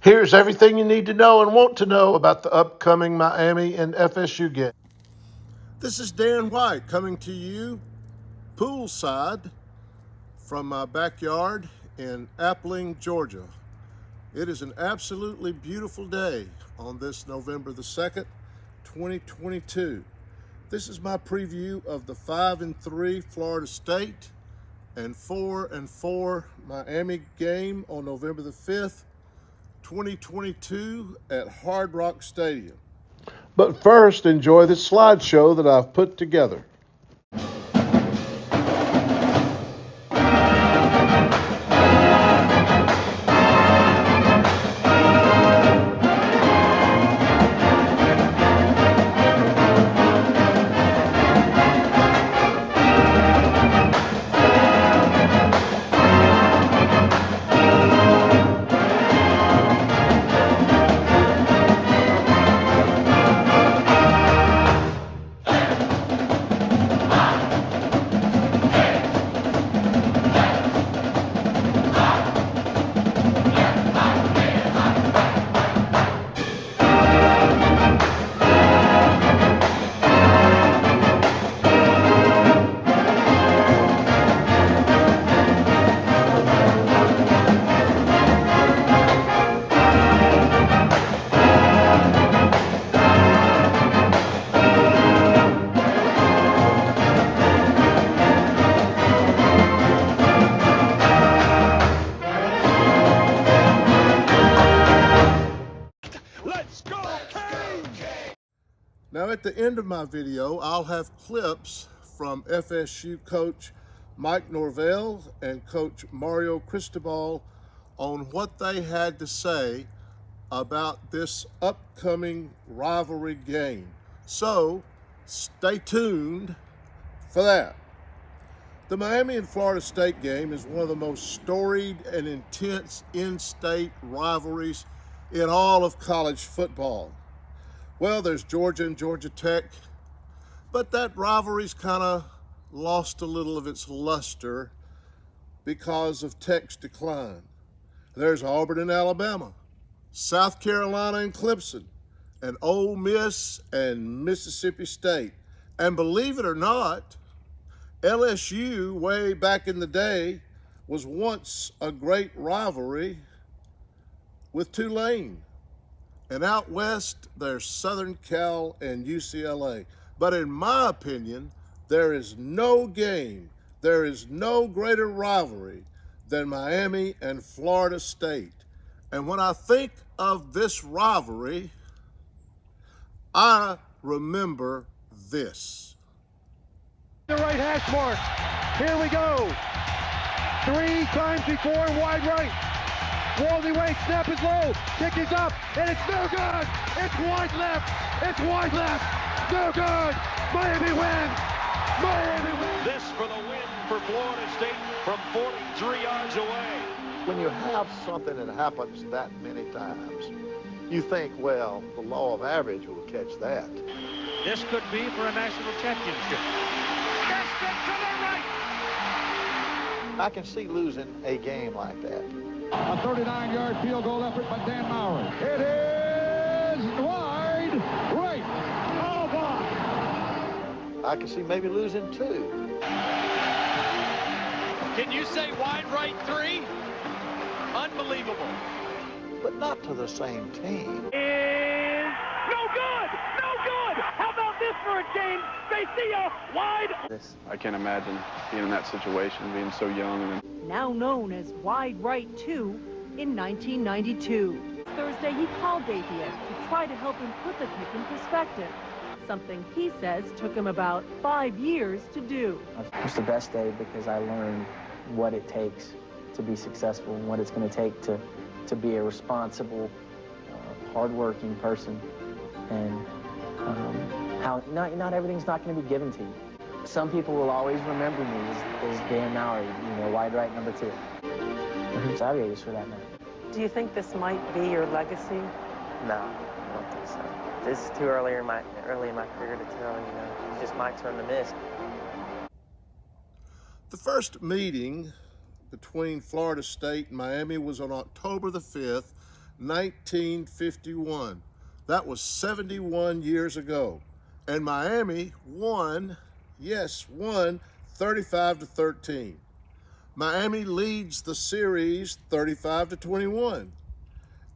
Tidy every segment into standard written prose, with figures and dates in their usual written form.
Here's everything you need to know and want to know about the upcoming Miami and FSU game. This is Dan White coming to you poolside from my backyard in Appling, Georgia. It is an absolutely beautiful day on this November the 2nd, 2022. This is my preview of the 5-3 Florida State and 4-4 Miami game on November the 5th, 2022 at Hard Rock Stadium. But first, enjoy this slideshow that I've put together. Now at the end of my video, I'll have clips from FSU coach Mike Norvell and coach Mario Cristobal on what they had to say about this upcoming rivalry game. So stay tuned for that. The Miami and Florida State game is one of the most storied and intense in-state rivalries in all of college football. Well, there's Georgia and Georgia Tech, but that rivalry's kind of lost a little of its luster because of Tech's decline. There's Auburn and Alabama, South Carolina and Clemson, and Ole Miss and Mississippi State. And believe it or not, LSU, way back in the day, was once a great rivalry with Tulane. And out west, there's Southern Cal and UCLA. But in my opinion, there is no game, there is no greater rivalry than Miami and Florida State. And when I think of this rivalry, I remember this. The right hash mark. Here we go. 3 times before, wide right. Wally Wade, snap is low, kick is up, and it's no good! It's wide left! It's wide left! No good! Miami wins! Miami wins! This for the win for Florida State from 43 yards away. When you have something that happens that many times, you think, well, the law of average will catch that. This could be for a national championship. Destin to the right! I can see losing a game like that. A 39-yard field goal effort by Dan Maurer. It is wide right. Oh, my. I can see maybe losing 2. Can you say wide right 3? Unbelievable. But not to the same team. Is no good! No good! How about this for a James Spacia wide? I can't imagine being in that situation, being so young. And now known as Wide Right 2, in 1992. Thursday, he called APS to try to help him put the pick in perspective, something he says took him about 5 years to do. It was the best day because I learned what it takes to be successful and what it's going to take to be a responsible, hardworking person, and how not everything's not going to be given to you. Some people will always remember me as Dan Maurer, wide right number 2. Or who's Xavier's for that matter. Do you think this might be your legacy? No, I don't think so. This is too early in my career to tell, It's just my turn to miss. The first meeting between Florida State and Miami was on October the 5th, 1951. That was 71 years ago. And Miami won, yes, won 35-13. Miami leads the series 35-21.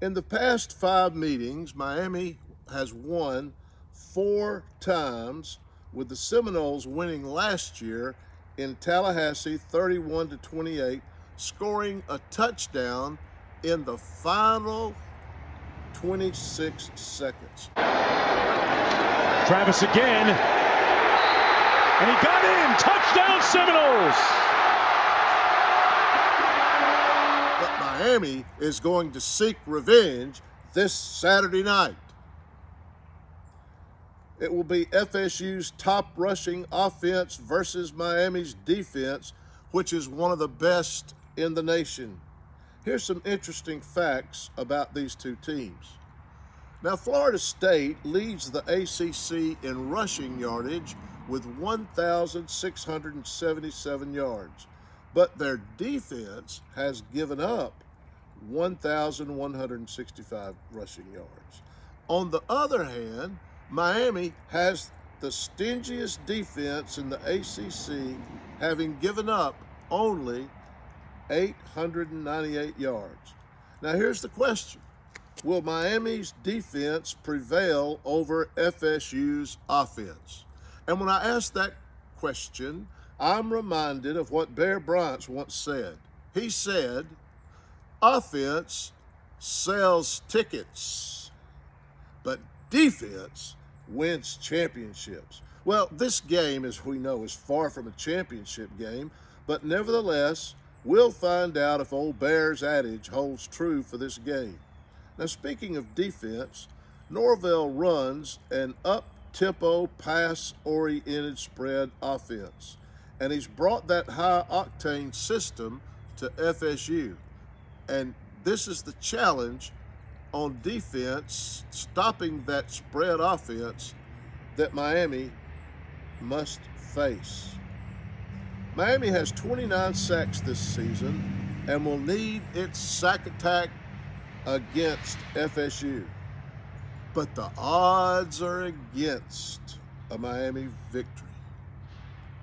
In the past 5 meetings, Miami has won 4 times, with the Seminoles winning last year in Tallahassee 31-28, scoring a touchdown in the final 26 seconds. Travis again, and he got in. Touchdown Seminoles. But Miami is going to seek revenge this Saturday night. It will be FSU's top rushing offense versus Miami's defense, which is one of the best in the nation. Here's some interesting facts about these two teams. Now, Florida State leads the ACC in rushing yardage with 1,677 yards, but their defense has given up 1,165 rushing yards. On the other hand, Miami has the stingiest defense in the ACC, having given up only 898 yards. Now, here's the question. Will Miami's defense prevail over FSU's offense? And when I ask that question, I'm reminded of what Bear Bryant once said. He said, offense sells tickets, but defense wins championships. Well, this game, as we know, is far from a championship game, but nevertheless, we'll find out if old Bear's adage holds true for this game. Now, speaking of defense, Norvell runs an up-tempo, pass-oriented spread offense, and he's brought that high-octane system to FSU. And this is the challenge on defense, stopping that spread offense that Miami must face. Miami has 29 sacks this season and will need its sack attack against FSU. But the odds are against a Miami victory.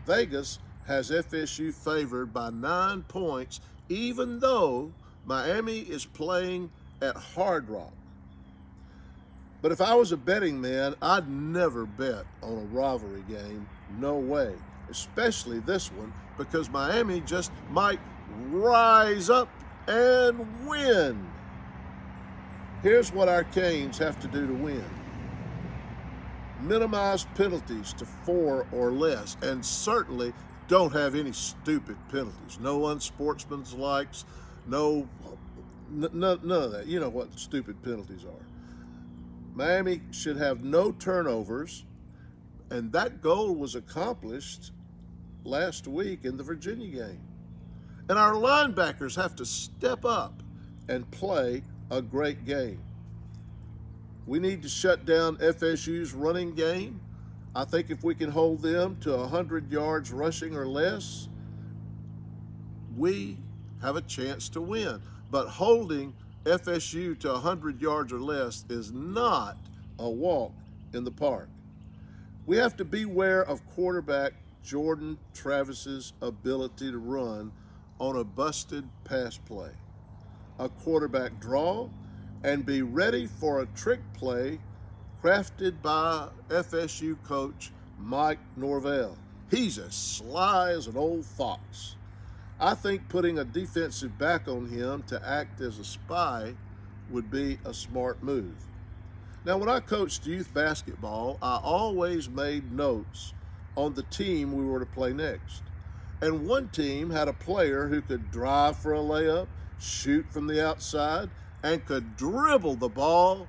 Vegas has FSU favored by 9 points, even though Miami is playing at Hard Rock. But if I was a betting man, I'd never bet on a rivalry game. No way. Especially this one, because Miami just might rise up and win. Here's what our Canes have to do to win. Minimize penalties to 4 or less, and certainly don't have any stupid penalties. No unsportsmanlike, none of that. You know what stupid penalties are. Miami should have no turnovers, and that goal was accomplished last week in the Virginia game. And our linebackers have to step up and play a great game. We need to shut down FSU's running game. I think if we can hold them to 100 yards rushing or less, we have a chance to win. But holding FSU to 100 yards or less is not a walk in the park. We have to beware of quarterback Jordan Travis's ability to run on a busted pass play, a quarterback draw, and be ready for a trick play crafted by FSU coach Mike Norvell. He's as sly as an old fox. I think putting a defensive back on him to act as a spy would be a smart move. Now, when I coached youth basketball, I always made notes on the team we were to play next. And one team had a player who could drive for a layup, shoot from the outside, and could dribble the ball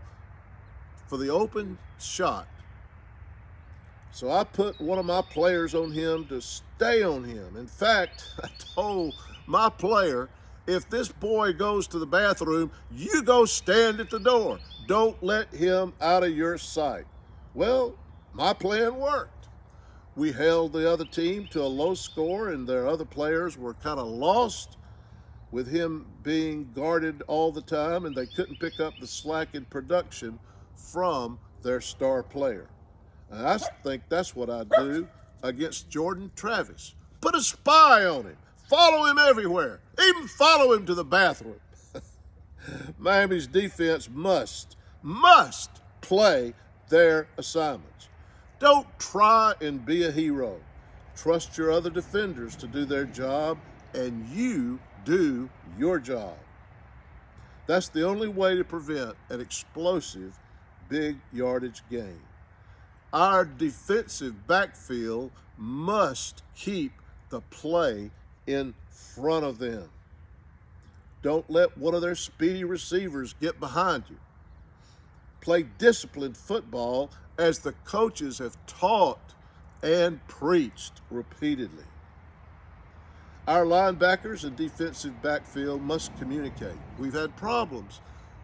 for the open shot. So I put one of my players on him to stay on him. In fact, I told my player, if this boy goes to the bathroom, you go stand at the door. Don't let him out of your sight. Well, my plan worked. We held the other team to a low score, and their other players were kind of lost. with him being guarded all the time, and they couldn't pick up the slack in production from their star player. And I think that's what I'd do against Jordan Travis. Put a spy on him. Follow him everywhere. Even follow him to the bathroom. Miami's defense must play their assignments. Don't try and be a hero. Trust your other defenders to do their job, and you do your job. That's the only way to prevent an explosive big yardage game. Our defensive backfield must keep the play in front of them. Don't let one of their speedy receivers get behind you. Play disciplined football as the coaches have taught and preached repeatedly. Our linebackers and defensive backfield must communicate. We've had problems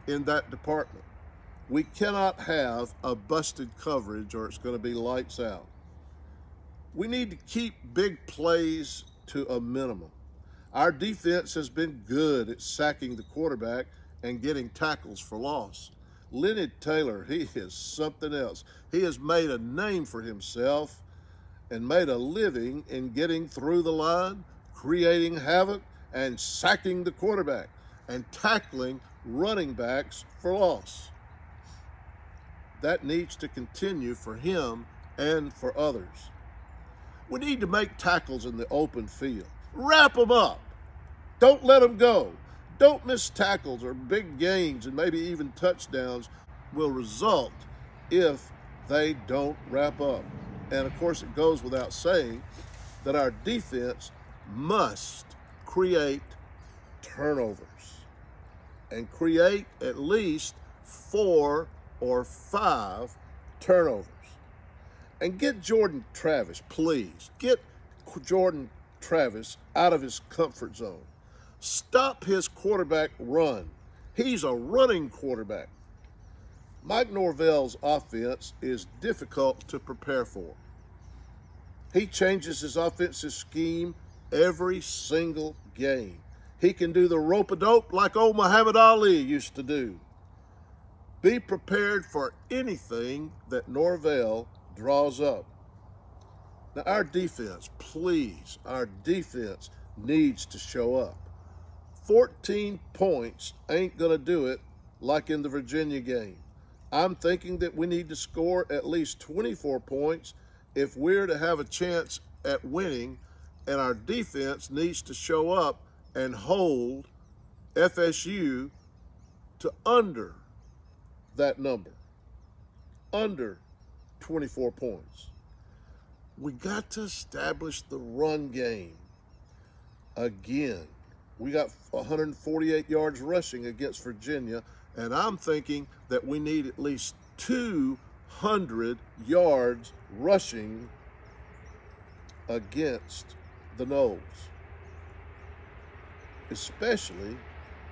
in that department. We cannot have a busted coverage or it's going to be lights out. We need to keep big plays to a minimum. Our defense has been good at sacking the quarterback and getting tackles for loss. Leonard Taylor, he is something else. He has made a name for himself and made a living in getting through the line, creating havoc, and sacking the quarterback and tackling running backs for loss. That needs to continue for him and for others. We need to make tackles in the open field. Wrap them up. Don't let them go. Don't miss tackles or big gains and maybe even touchdowns will result if they don't wrap up. And of course, it goes without saying that our defense must create turnovers and create at least 4 or 5 turnovers. And get Jordan Travis, please. Get Jordan Travis out of his comfort zone. Stop his quarterback run. He's a running quarterback. Mike Norvell's offense is difficult to prepare for. He changes his offensive scheme every single game. He can do the rope-a-dope like old Muhammad Ali used to do. Be prepared for anything that Norvell draws up. Now, our defense, please, our defense needs to show up. 14 points ain't going to do it like in the Virginia game. I'm thinking that we need to score at least 24 points if we're to have a chance at winning, and our defense needs to show up and hold FSU to under that number, under 24 points. We got to establish the run game again. We got 148 yards rushing against Virginia, and I'm thinking that we need at least 200 yards rushing against the Noles, especially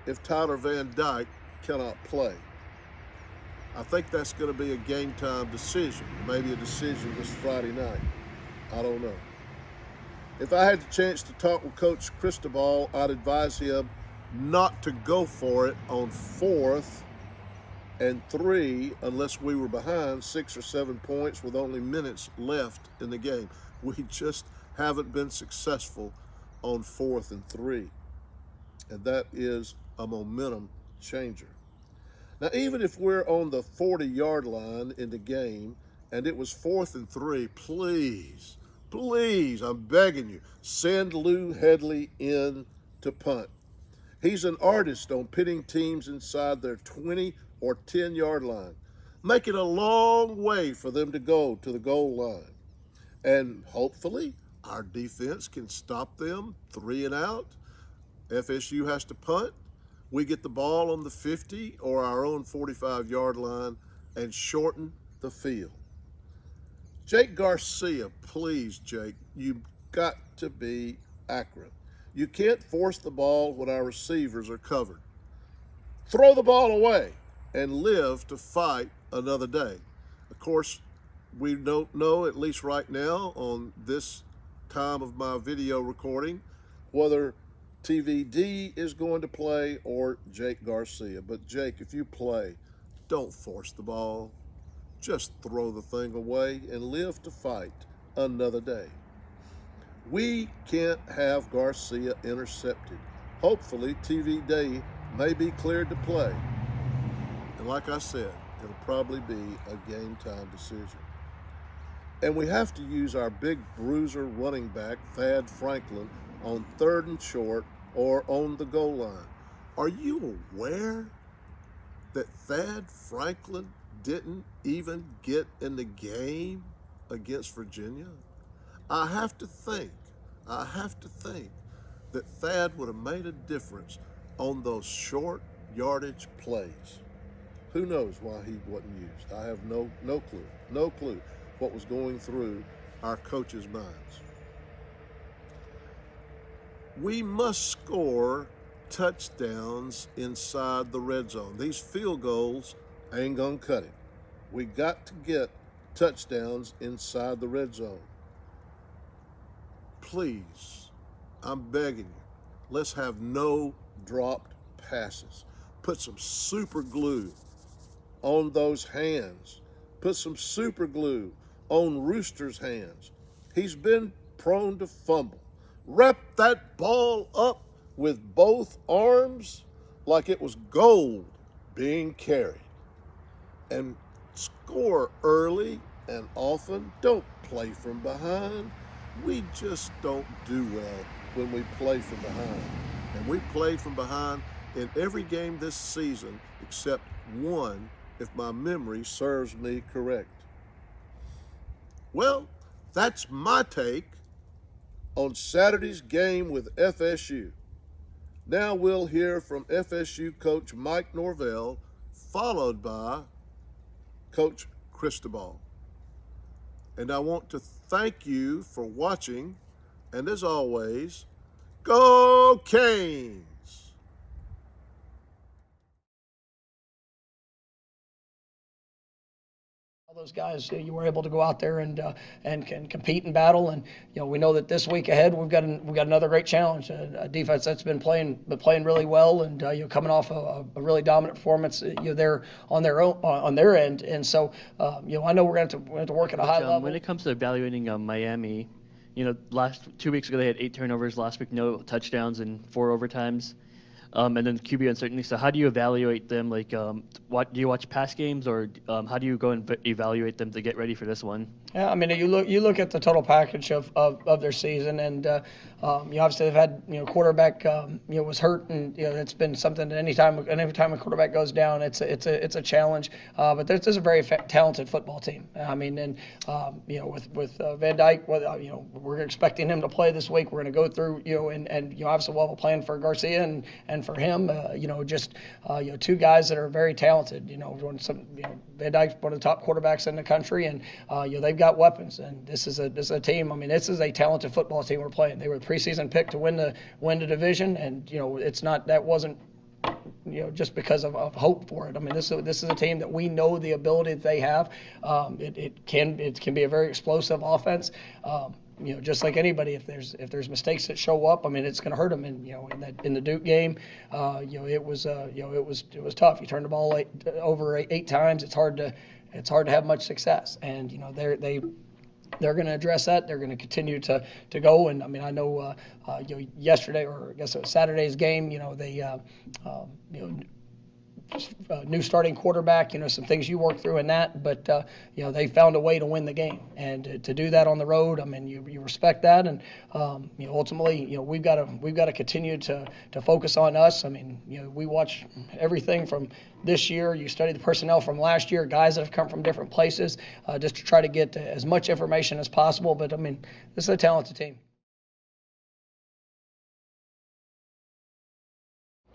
if Tyler Van Dyke cannot play. I think that's going to be a game time decision, maybe a decision this Friday night. I don't know. If I had the chance to talk with Coach Cristobal, I'd advise him not to go for it on 4th and 3 unless we were behind 6 or 7 points with only minutes left in the game. We just haven't been successful on 4th and 3, and that is a momentum changer. Now, even if we're on the 40-yard line in the game and it was 4th and 3, please, I'm begging you, send Lou Headley in to punt. He's an artist on pitting teams inside their 20 or 10-yard line. Make it a long way for them to go to the goal line. And hopefully our defense can stop them 3 and out. FSU has to punt. We get the ball on the 50 or our own 45-yard line and shorten the field. Jake Garcia, please, Jake, you've got to be accurate. You can't force the ball when our receivers are covered. Throw the ball away and live to fight another day. Of course, we don't know, at least right now on this time of my video recording, whether TVD is going to play or Jake Garcia. But Jake, if you play, don't force the ball. Just throw the thing away and live to fight another day. We can't have Garcia intercepted. Hopefully, TVD may be cleared to play. And like I said, it'll probably be a game time decision. And we have to use our big bruiser running back, Thad Franklin, on 3rd and short or on the goal line. Are you aware that Thad Franklin didn't even get in the game against Virginia? I have to think that Thad would have made a difference on those short yardage plays. Who knows why he wasn't used? I have no clue what was going through our coaches' minds. We must score touchdowns inside the red zone. These field goals ain't gonna cut it. We got to get touchdowns inside the red zone. Please, I'm begging you, let's have no dropped passes. Put some super glue on those hands. Put some super glue on Rooster's hands. He's been prone to fumble. Wrap that ball up with both arms like it was gold being carried. And score early and often. Don't play from behind. We just don't do well when we play from behind. And we played from behind in every game this season except one, if my memory serves me correct. Well, that's my take on Saturday's game with FSU. Now we'll hear from FSU coach Mike Norvell, followed by Coach Cristobal. And I want to thank you for watching, and as always, go Canes! Those guys, you were able to go out there and can compete and battle, and we know that this week ahead we've got another great challenge, a defense that's been playing really well, and coming off a really dominant performance, they're on their end, and so I know we're going to have to work at a high level. When it comes to evaluating Miami, last 2 weeks ago they had 8 turnovers. Last week, no touchdowns and 4 overtimes. And then QB uncertainty. So how do you evaluate them? Like, do you watch past games, or how do you go and evaluate them to get ready for this one? Yeah, I mean, you look at the total package of their season, and obviously they've had quarterback was hurt, and it's been something that anytime a quarterback goes down, it's a challenge. But this is a very talented football team. I mean, and with Van Dyke, we're expecting him to play this week. We're going to go through and obviously we'll have a plan for Garcia and for him. Two guys that are very talented. Van Dyke's one of the top quarterbacks in the country, and they've got weapons, and this is a team. I mean, this is a talented football team we're playing. They were the preseason pick to win the division, and that wasn't just because of hope for it. I mean, this is a team that we know the ability that they have. It can be a very explosive offense. Just like anybody, if there's mistakes that show up, I mean, it's going to hurt them. And in the Duke game, it was tough. You turned the ball over eight times. It's hard to have much success. And they're going to address that. They're going to continue to go. And I mean, I know yesterday, or I guess it was Saturday's game, new starting quarterback, some things you work through in that, but they found a way to win the game, and to do that on the road, I mean, you respect that, and ultimately, we've got to continue to focus on us. I mean, we watch everything from this year. You study the personnel from last year, guys that have come from different places, just to try to get as much information as possible. But I mean, this is a talented team.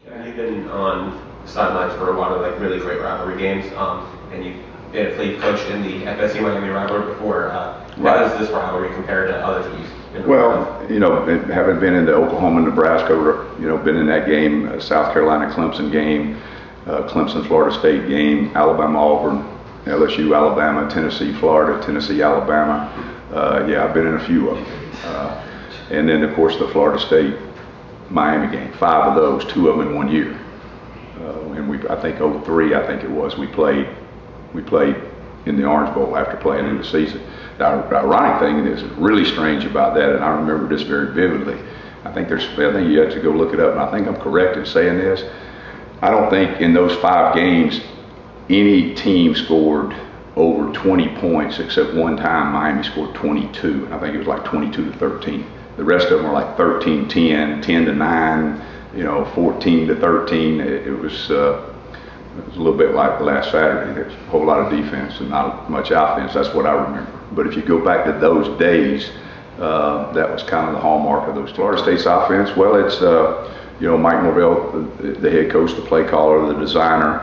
You've been on sidelines for a lot of really great rivalry games, and you've coached in the FSU Miami rivalry before. How does this rivalry compare to other teams? Well, having been in the Oklahoma, Nebraska, been in that game, South Carolina Clemson game, Clemson Florida State game, Alabama Auburn, LSU Alabama, Tennessee Florida, Tennessee Alabama. I've been in a few of them, and then of course the Florida State Miami game. 5 of those, 2 of them in 1 year. And I think 03, I think it was, we played in the Orange Bowl after playing in the season. The ironic thing is really strange about that, and I remember this very vividly. I think you have to go look it up, and I think I'm correct in saying this. I don't think in those 5 games any team scored over 20 points except one time Miami scored 22, and I think it was like 22-13. The rest of them were like 13-10, 10-9, 14-13. It was a little bit like last Saturday. There's a whole lot of defense and not much offense. That's what I remember. But if you go back to those days, that was kind of the hallmark of those Florida State's offense. Well, it's Mike Norvell, the head coach, the play caller, the designer,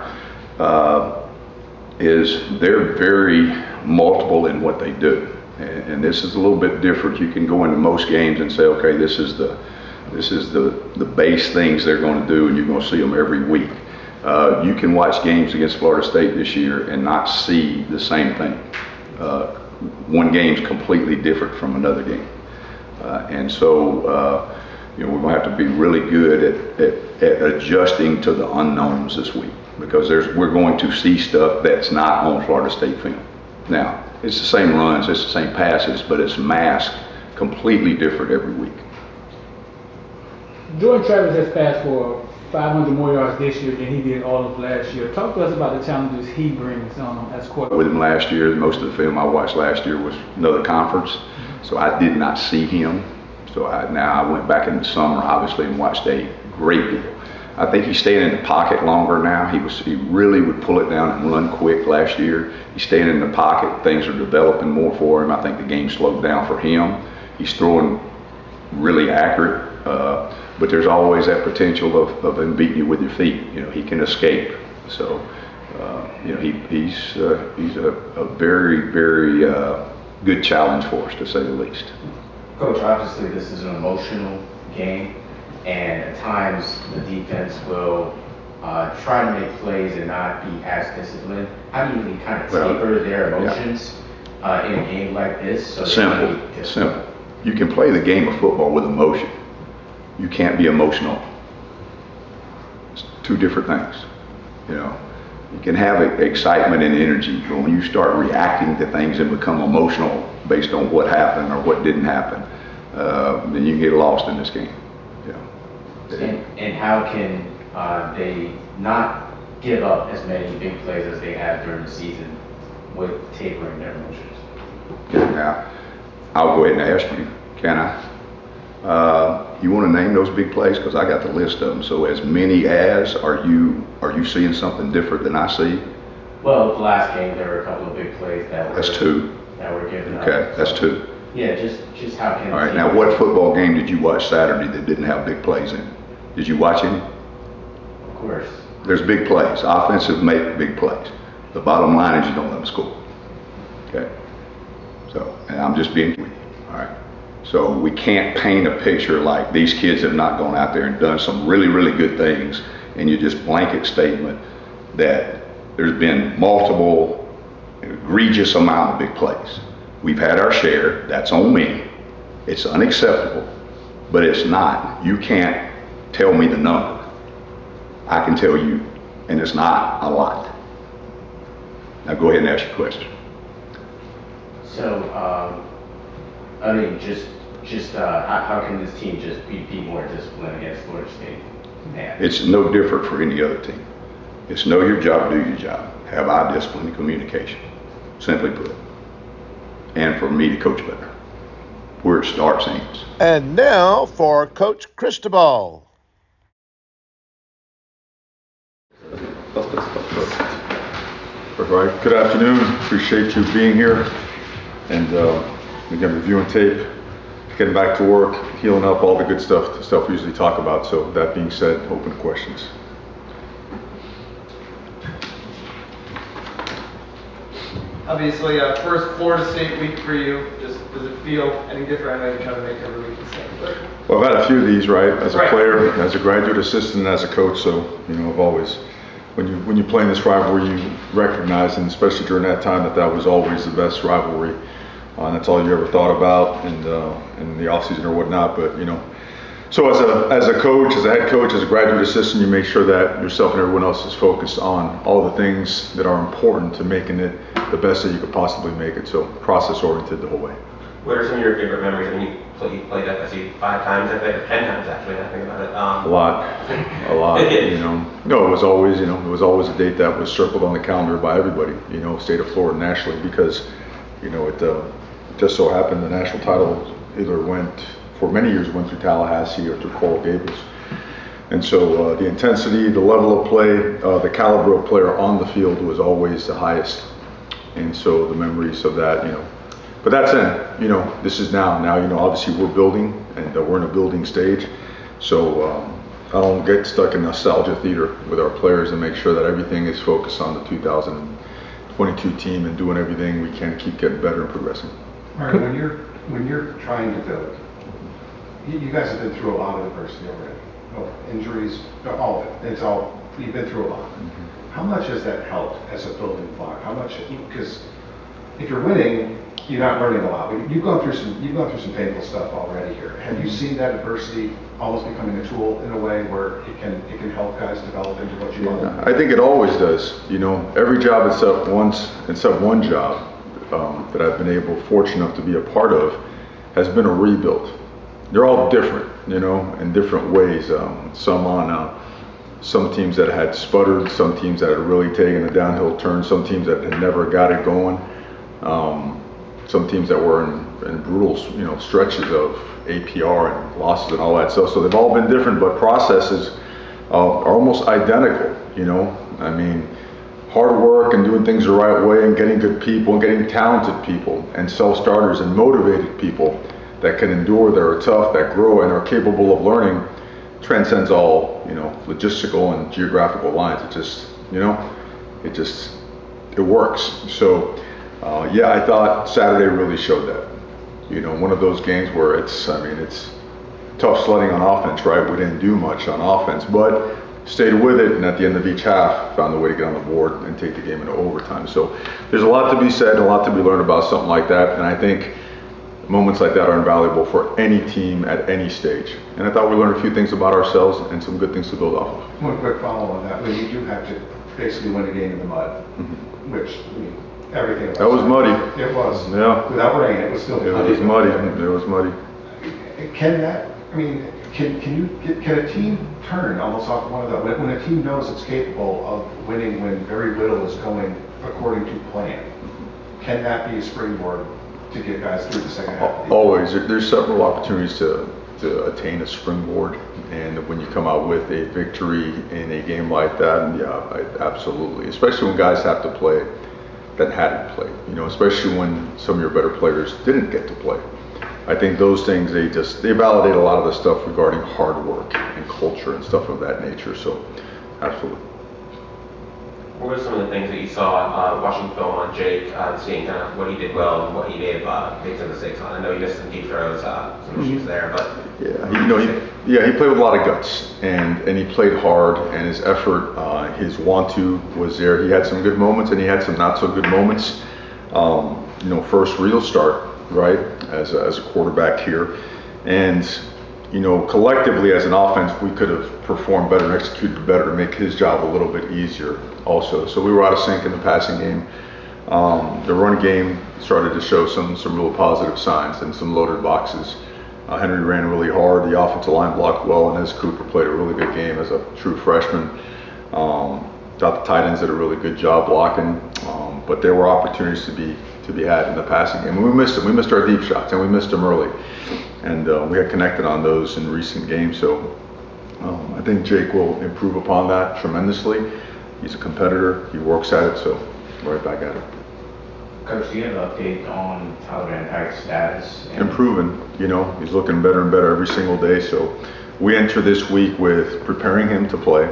they're very multiple in what they do. And this is a little bit different. You can go into most games and say, okay, this is the base things they're going to do, and you're going to see them every week. You can watch games against Florida State this year and not see the same thing. One game's completely different from another game. And so, we're going to have to be really good at adjusting to the unknowns this week, because we're going to see stuff that's not on Florida State film. Now, it's the same runs, it's the same passes, but it's masked completely different every week. Jordan Travis has passed for 500 more yards this year than he did all of last year. Talk to us about the challenges he brings as quarterback. With him last year, most of the film I watched last year was another conference, so I did not see him. So now I went back in the summer, obviously, and watched a great deal. I think he's staying in the pocket longer now. He really would pull it down and run quick last year. He's staying in the pocket. Things are developing more for him. I think the game slowed down for him. He's throwing really accurate, but there's always that potential of him beating you with your feet. He can escape. So, he's a very, very good challenge for us, to say the least. Coach, obviously this is an emotional game, and at times the defense will try to make plays and not be as disciplined. How do you really kind of taper their emotions in a game like this? So Simple. You can play the game of football with emotion. You can't be emotional. It's 2 different things. You can have excitement and energy, but when you start reacting to things and become emotional based on what happened or what didn't happen, then you can get lost in this game. And how can they not give up as many big plays as they have during the season with tapering their emotions? Now, I'll go ahead and ask you, can I? You want to name those big plays? Because I got the list of them. So as many as, are you seeing something different than I see? Well, the last game there were a couple of big plays that were. That's 2. That were given up. Okay, that's 2. Yeah, just how can. All right, now what football game did you watch Saturday that didn't have big plays in it? Did you watch any? Of course. There's big plays. Offensive make big plays. The bottom line is you don't let them score. Okay? So, and I'm just being with you. All right? So we can't paint a picture like these kids have not gone out there and done some really, really good things, and you just blanket statement that there's been multiple egregious amount of big plays. We've had our share. That's on me. It's unacceptable, but it's not. You can't tell me the number. I can tell you, and it's not a lot. Now go ahead and ask your question. So, I mean, how can this team just be more disciplined against Florida State? It's no different for any other team. It's know your job, do your job. Have eye discipline and communication, simply put. And for me to coach better. Where it starts ends. And now for Coach Cristobal. All right, good afternoon. Appreciate you being here. And again, reviewing tape, getting back to work, healing up, all the good stuff, the stuff we usually talk about. So that being said, open to questions. Obviously, first Florida State week for you. Just does it feel any different? I know you try to make every week the same. But well, I've had a few of these, right? As a player, as a graduate assistant, as a coach. So I've always, when you play in this rivalry, you recognize, and especially during that time, that was always the best rivalry. And that's all you ever thought about in the off season or whatnot. But So as a coach, as a head coach, as a graduate assistant, you make sure that yourself and everyone else is focused on all the things that are important to making it the best that you could possibly make it. So process oriented the whole way. What are some of your favorite memories? I mean, you played FSU 5 times, I think, or 10 times actually. I think about it. A lot. You know, no, it was always a date that was circled on the calendar by everybody. You know, state of Florida nationally, because you know it just so happened the national title either for many years went through Tallahassee or through Coral Gables. And so the intensity, the level of play, the caliber of player on the field was always the highest. And so the memories of that, you know, but that's in, you know, this is now, you know, obviously we're building and we're in a building stage. So I don't get stuck in nostalgia theater with our players and make sure that everything is focused on the 2022 team and doing everything we can to keep getting better and progressing. Mario, when you're trying to build, you guys have been through a lot of adversity already. Injuries, all of it. You've been through a lot. Mm-hmm. How much has that helped as a building block? How much? Because if you're winning, you're not learning a lot. You've gone through some painful stuff already here. Have you seen that adversity almost becoming a tool in a way where it can help guys develop into what you want? I think it always does. You know, every job except one job that I've been fortunate enough to be a part of has been a rebuild. They're all different, you know, in different ways. Some teams that had sputtered, some teams that had really taken a downhill turn, some teams that had never got it going, some teams that were in brutal, you know, stretches of APR and losses and all that stuff. So they've all been different, but processes are almost identical, you know. I mean, hard work and doing things the right way and getting good people and getting talented people and self-starters and motivated people that can endure, that are tough, that grow and are capable of learning, transcends all, you know, logistical and geographical lines. It just, you know, it works. So, yeah, I thought Saturday really showed that. You know, one of those games where it's tough sledding on offense, right? We didn't do much on offense, but stayed with it, and at the end of each half, found a way to get on the board and take the game into overtime. So there's a lot to be said, a lot to be learned about something like that, and I think moments like that are invaluable for any team at any stage. And I thought we learned a few things about ourselves and some good things to build off of. One quick follow on that. When you do have to basically win a game in the mud, which, I mean, everything that was muddy. It was. Yeah. Without rain, it was still muddy. It was muddy. It was muddy. Can a team turn almost off one of those? When a team knows it's capable of winning when very little is going according to plan, can that be a springboard to get guys through the second half? Always. There's several opportunities to attain a springboard, and when you come out with a victory in a game like that, yeah, absolutely. Especially when guys have to play that hadn't played, you know, especially when some of your better players didn't get to play. I think those things, they validate a lot of the stuff regarding hard work and culture and stuff of that nature. So, absolutely. What were some of the things that you saw watching film on Jake, seeing kind of what he did well and what he may have made some mistakes on? I know he missed some deep throws, some issues there, but yeah, you know, he played with a lot of guts and he played hard, and his effort, his want-to was there. He had some good moments and he had some not so good moments. You know, first real start, right, as a quarterback here, and you know, collectively as an offense, we could have performed better and executed better to make his job a little bit easier also. So we were out of sync in the passing game. The run game started to show some real positive signs and some loaded boxes. Henry ran really hard. The offensive line blocked well, and Cooper played a really good game as a true freshman. Thought the tight ends did a really good job blocking, but there were opportunities to be had in the passing game. And we missed them. We missed our deep shots, and we missed them early. And we had connected on those in recent games. So I think Jake will improve upon that tremendously. He's a competitor. He works at it. So right back at it. Coach, do you have an update on Tyler Van Dyke's status? Improving. You know, he's looking better and better every single day. So we enter this week with preparing him to play,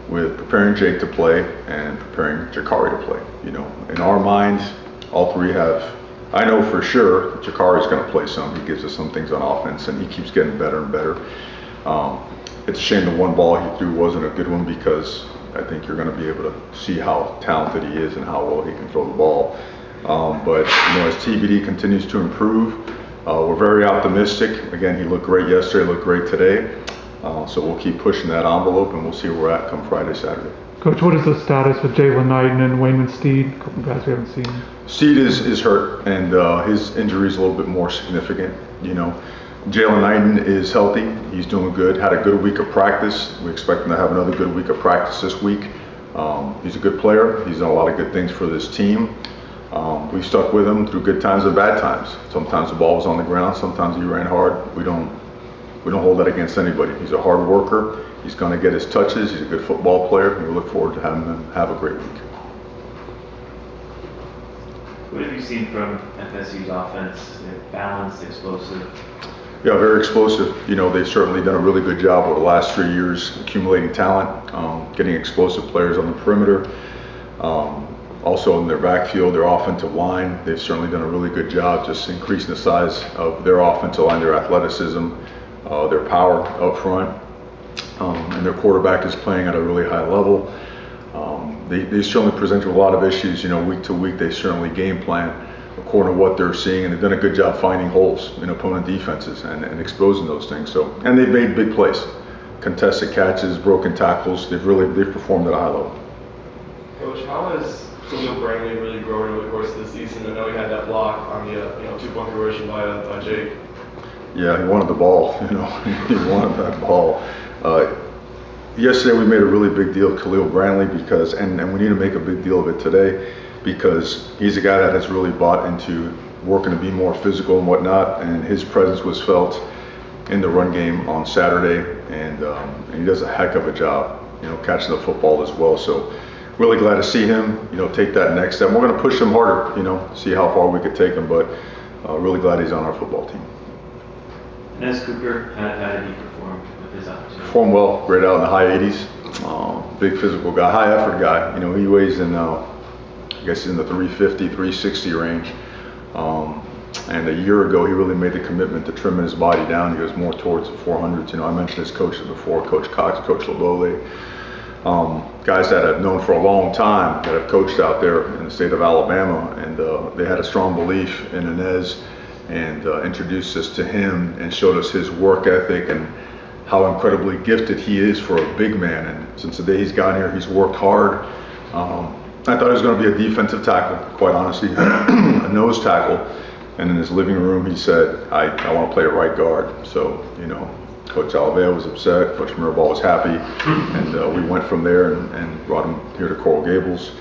with preparing Jake to play, and preparing Jakari to play. You know, in our minds, all three have. I know for sure that Jakari is going to play some. He gives us some things on offense, and he keeps getting better and better. It's a shame the one ball he threw wasn't a good one, because I think you're going to be able to see how talented he is and how well he can throw the ball. But you know, as TBD continues to improve, We're very optimistic. Again, he looked great yesterday, looked great today. So we'll keep pushing that envelope, and we'll see where we're at come Friday, Saturday. Coach, what is the status with Jalen Knighton and Wayman Steed? A couple guys we haven't seen. Steed is hurt, and his injury is a little bit more significant. You know, Jalen Knighton is healthy. He's doing good. Had a good week of practice. We expect him to have another good week of practice this week. He's a good player. He's done a lot of good things for this team. We stuck with him through good times and bad times. Sometimes the ball was on the ground. Sometimes he ran hard. We don't hold that against anybody. He's a hard worker. He's going to get his touches. He's a good football player. And we look forward to having him have a great week. What have you seen from FSU's offense? They're balanced, explosive. Yeah, very explosive. You know, they've certainly done a really good job over the last 3 years accumulating talent, getting explosive players on the perimeter. Also in their backfield, their offensive line, they've certainly done a really good job just increasing the size of their offensive line, their athleticism, their power up front. And their quarterback is playing at a really high level. They certainly present you with a lot of issues, you know, week to week. They certainly game plan according to what they're seeing, and they've done a good job finding holes in opponent defenses and exposing those things. So, and they've made big plays, contested catches, broken tackles. They've performed at a high level. Coach, how has Khalil Brantley really grown over the course of the season? I know he had that block on the 2-point conversion by Jake. Yeah, he wanted the ball. You know, he wanted that ball. Yesterday we made a really big deal of Khalil Brantley because, and we need to make a big deal of it today, because he's a guy that has really bought into working to be more physical and whatnot, and his presence was felt in the run game on Saturday, and he does a heck of a job, you know, catching the football as well. So really glad to see him, you know, take that next step. We're going to push him harder, you know, see how far we could take him, but really glad he's on our football team. Nes Cooper, how did he perform with his opportunity? Performed well, right out in the high 80s. Big physical guy, high effort guy. You know, he weighs in, I guess he's in the 350, 360 range. And a year ago, he really made the commitment to trimming his body down. He was more towards the 400s. You know, I mentioned his coaches before, Coach Cox, Coach LeBole. Guys that I've known for a long time that have coached out there in the state of Alabama, and they had a strong belief in Inez, and introduced us to him and showed us his work ethic and how incredibly gifted he is for a big man. And since the day he's gotten here, he's worked hard. I thought he was going to be a defensive tackle, quite honestly, a nose tackle. And in his living room, he said, I want to play at right guard. So, you know, Coach Alvea was upset, Coach Mirabal was happy, and we went from there and brought him here to Coral Gables.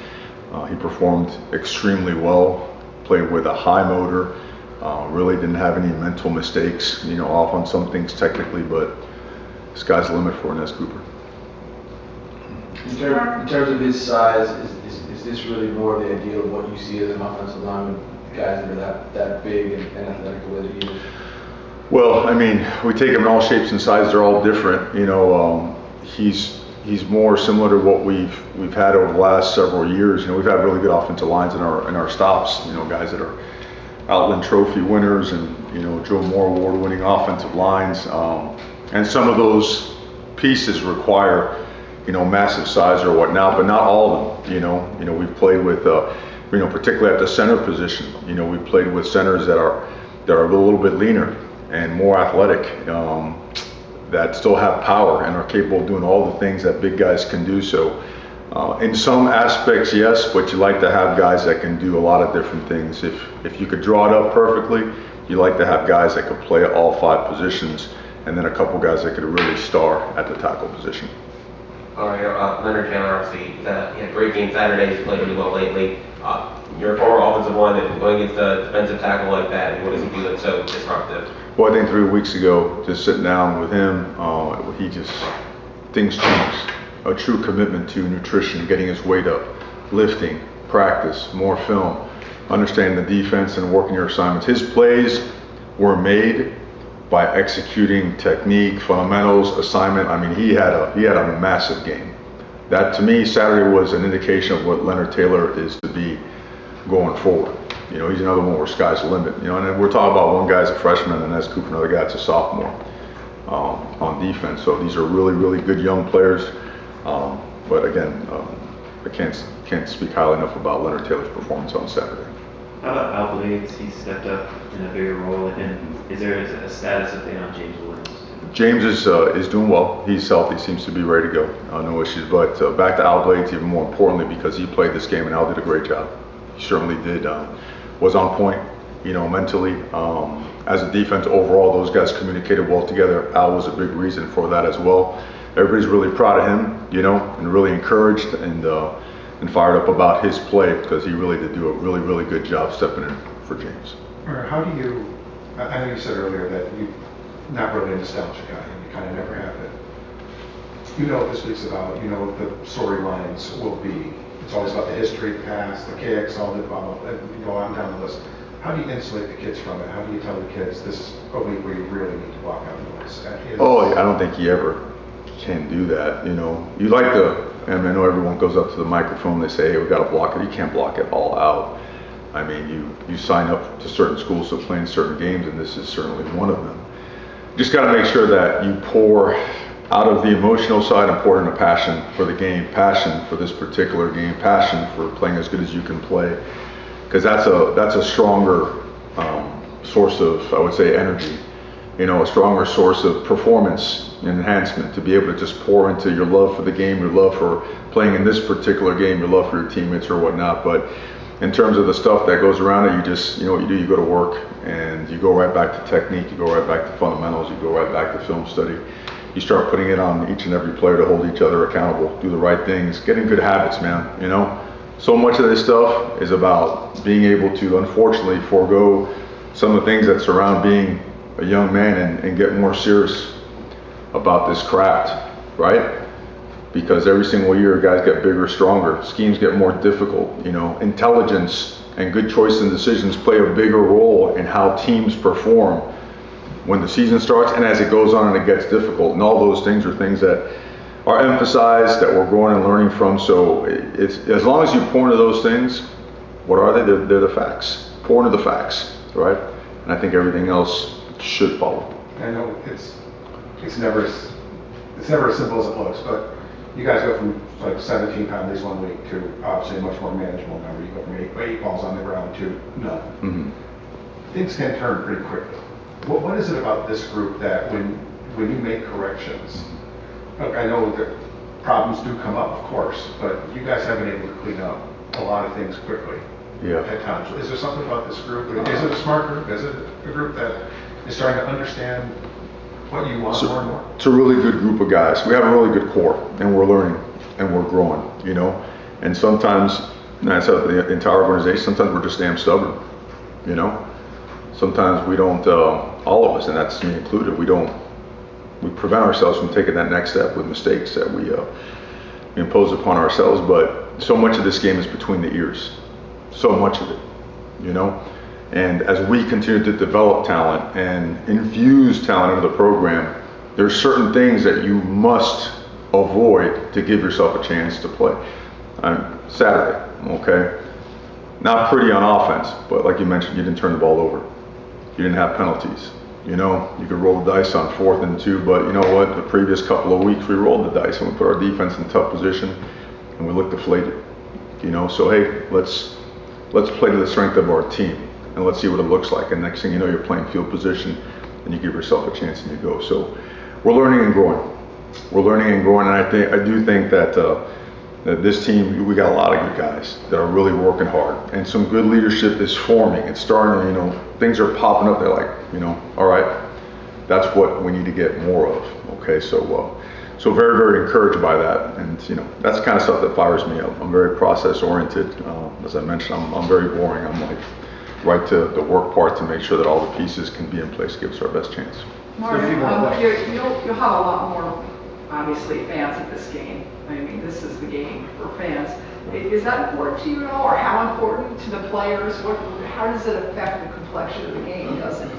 He performed extremely well, played with a high motor, really didn't have any mental mistakes, you know, off on some things technically, but sky's the limit for Nes Cooper. In terms of his size, is this really more the ideal of what you see as an offensive lineman, guys that are that big and athletic the way that he is? Well, I mean, we take him in all shapes and sizes. They're all different. You know, he's more similar to what we've had over the last several years. You know, we've had really good offensive lines in our stops. You know, guys that are Outland Trophy winners and, you know, Joe Moore award-winning offensive lines. And some of those pieces require, you know, massive size or whatnot, but not all of them. You know, we've played with, you know, particularly at the center position. You know, we've played with centers that are a little bit leaner and more athletic, that still have power and are capable of doing all the things that big guys can do. So in some aspects, yes, but you like to have guys that can do a lot of different things. If you could draw it up perfectly, you like to have guys that could play at all 5 positions, and then a couple guys that could really star at the tackle position. All right, Leonard Taylor, obviously, he had a great game Saturday. He's played really well lately. You're a former offensive line, and going against a defensive tackle like that, what does he do that's so disruptive? Well, I think 3 weeks ago, just sitting down with him, things changed. A true commitment to nutrition, getting his weight up, lifting, practice, more film, understanding the defense and working your assignments. His plays were made by executing technique, fundamentals, assignment. I mean, he had a massive game. That, to me, Saturday was an indication of what Leonard Taylor is to be going forward. You know, he's another one where sky's the limit. You know, and we're talking about one guy's a freshman and Nes Cooper, another guy's a sophomore on defense. So these are really, really good young players. But again, I can't speak highly enough about Leonard Taylor's performance on Saturday. How about Al Blades? He stepped up in a bigger role, and is there a status update on James Williams? James is doing well. He's healthy, seems to be ready to go. No issues. But back to Al Blades, even more importantly, because he played this game and Al did a great job. He certainly did. Was on point, mentally. As a defense overall, those guys communicated well together. Al was a big reason for that as well. Everybody's really proud of him, and really encouraged and fired up about his play, because he really did do a really, really good job stepping in for James. How do you, I know you said earlier that you're not really a nostalgia guy, and you kind of never have been. You know what this week's about, you know what the storylines will be. It's always about the history, the past, the kicks, all the blah, blah, blah, you go on down the list. How do you insulate the kids from it? How do you tell the kids this is a week where you really need to walk out the list? I don't think you ever can do that. You like I know everyone goes up to the microphone, they say, hey, we got to block it. You can't block it all out. I mean, you sign up to certain schools to play in certain games, and this is certainly one of them. Just got to make sure that you pour out of the emotional side and pour in a passion for the game, passion for this particular game, passion for playing as good as you can play, because that's a stronger source of, I would say, energy. A stronger source of performance enhancement, to be able to just pour into your love for the game, your love for playing in this particular game, your love for your teammates or whatnot. But in terms of the stuff that goes around it, you just, what you do, you go to work and you go right back to technique, you go right back to fundamentals, you go right back to film study. You start putting it on each and every player to hold each other accountable, do the right things, getting good habits, man. So much of this stuff is about being able to, unfortunately, forego some of the things that surround being a young man and get more serious about this craft, right? Because every single year guys get bigger, stronger, schemes get more difficult. Intelligence and good choices and decisions play a bigger role in how teams perform when the season starts and as it goes on and it gets difficult. And all those things are things that are emphasized, that we're growing and learning from. So it's, as long as you pour into those things, what are they? They're the facts. Pour into the facts, right? And I think everything else should follow. I know it's never as simple as it looks, but you guys go from like 17 penalties 1 week to obviously a much more manageable number. You go from eight balls on the ground to none. Mm-hmm. Things can turn pretty quickly. What is it about this group that when you make corrections, look, I know that problems do come up, of course, but you guys have been able to clean up a lot of things quickly. Yeah. At times. Is there something about this group? Is it a smart group? Is it a group that is starting to understand what you want more and more? It's a really good group of guys. We have a really good core, and we're learning and we're growing, And sometimes, and I said the entire organization, sometimes we're just damn stubborn, Sometimes we don't, all of us, and that's me included, we prevent ourselves from taking that next step with mistakes that we impose upon ourselves. But so much of this game is between the ears. So much of it, And as we continue to develop talent and infuse talent into the program, there's certain things that you must avoid to give yourself a chance to play. Saturday, okay? Not pretty on offense, but like you mentioned, you didn't turn the ball over. You didn't have penalties. You could roll the dice on 4th and 2, but you know what? The previous couple of weeks we rolled the dice and we put our defense in a tough position and we looked deflated. So hey, let's play to the strength of our team and let's see what it looks like. And next thing you know, you're playing field position and you give yourself a chance and you go. So we're learning and growing. And I do think that that this team, we got a lot of good guys that are really working hard, and some good leadership is forming. It's starting to, things are popping up. They're like, all right, that's what we need to get more of. Okay, so very, very encouraged by that, and that's the kind of stuff that fires me up. I'm very process oriented. As I mentioned, I'm very boring. I'm like right to the work part to make sure that all the pieces can be in place to give us our best chance. Mario, you'll have a lot more, obviously, fans at this game. I mean, this is the game for fans. Is that important to you at all, or how important to the players? How does it affect the complexion of the game? Does it?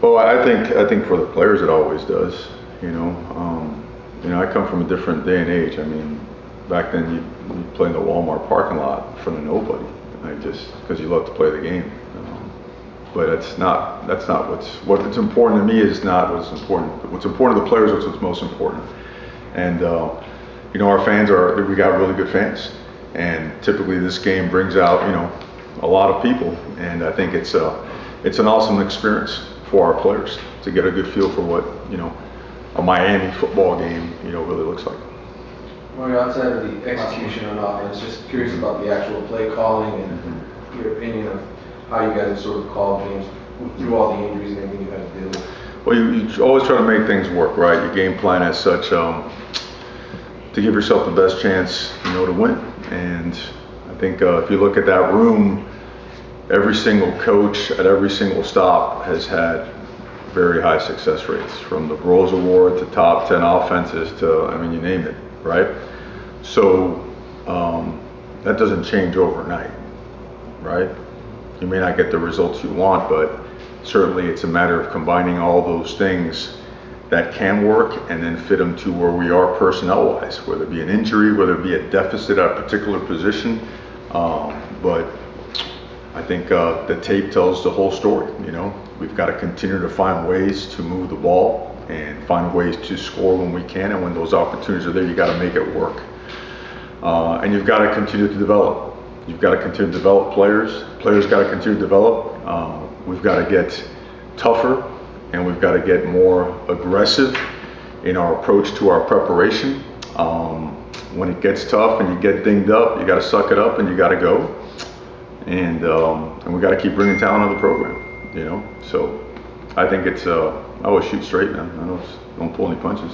Well, I think for the players it always does. I come from a different day and age. I mean, back then you play in the Walmart parking lot in front of nobody. Because you love to play the game. But that's not what's important to me is not what's important. What's important to the players is what's most important. And our fans we got really good fans. And typically this game brings out, a lot of people, and I think it's an awesome experience for our players to get a good feel for what a Miami football game really looks like. Mario, outside of the execution on offense, just curious about the actual play calling and your opinion of how you guys have sort of called games through all the injuries and everything you've had to deal with. Well, you always try to make things work, right? You game plan as such to give yourself the best chance, to win. And I think if you look at that room, every single coach at every single stop has had very high success rates, from the Broyles Award to top 10 offenses to, you name it, right? So that doesn't change overnight, right? You may not get the results you want, but certainly it's a matter of combining all those things that can work and then fit them to where we are personnel-wise, whether it be an injury, whether it be a deficit at a particular position. But I think the tape tells the whole story. We've got to continue to find ways to move the ball and find ways to score when we can, and when those opportunities are there, you got to make it work. And you've got to continue to develop. You've got to continue to develop players. Players got to continue to develop. We've got to get tougher, and we've got to get more aggressive in our approach to our preparation. When it gets tough and you get dinged up, you got to suck it up and you got to go. And we got to keep bringing talent to the program. So I think it's I always shoot straight, man. I don't pull any punches.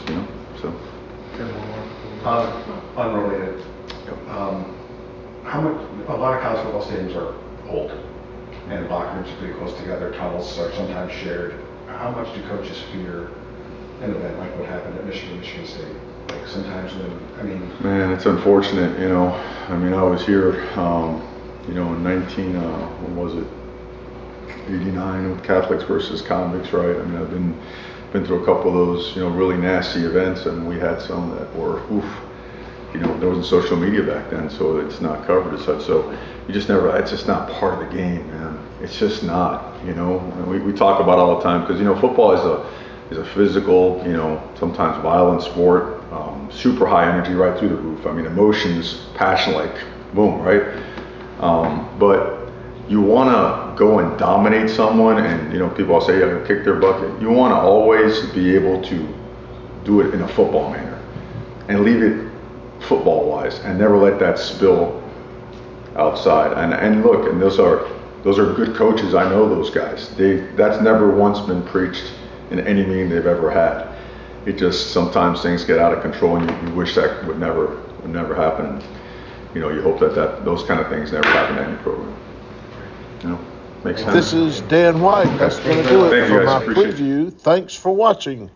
So. Unrelated. How much? A lot of college football stadiums are old, and locker rooms are pretty close together. Tunnels are sometimes shared. How much do coaches fear an event like what happened at Michigan State? Like sometimes Man, it's unfortunate. I was here, in 89 with Catholics versus convicts, right? I've been through a couple of those, really nasty events, and we had some that were, there wasn't social media back then, so it's not covered as such. So you just never, it's just not part of the game, man. It's just not, we talk about it all the time, because, football is a physical, sometimes violent sport, super high energy right through the roof. Emotions, passion, like boom, right? But you want to go and dominate someone, and people all say, yeah, kick their butt. You want to always be able to do it in a football manner and leave it football wise, and never let that spill outside. And look, and those are good coaches. I know those guys. That's never once been preached in any meeting they've ever had. It just, sometimes things get out of control, and you wish that would never happen. You hope that those kind of things never happen in any program. Makes sense. This is Dan White. That's going to do it for my preview. Thanks for watching.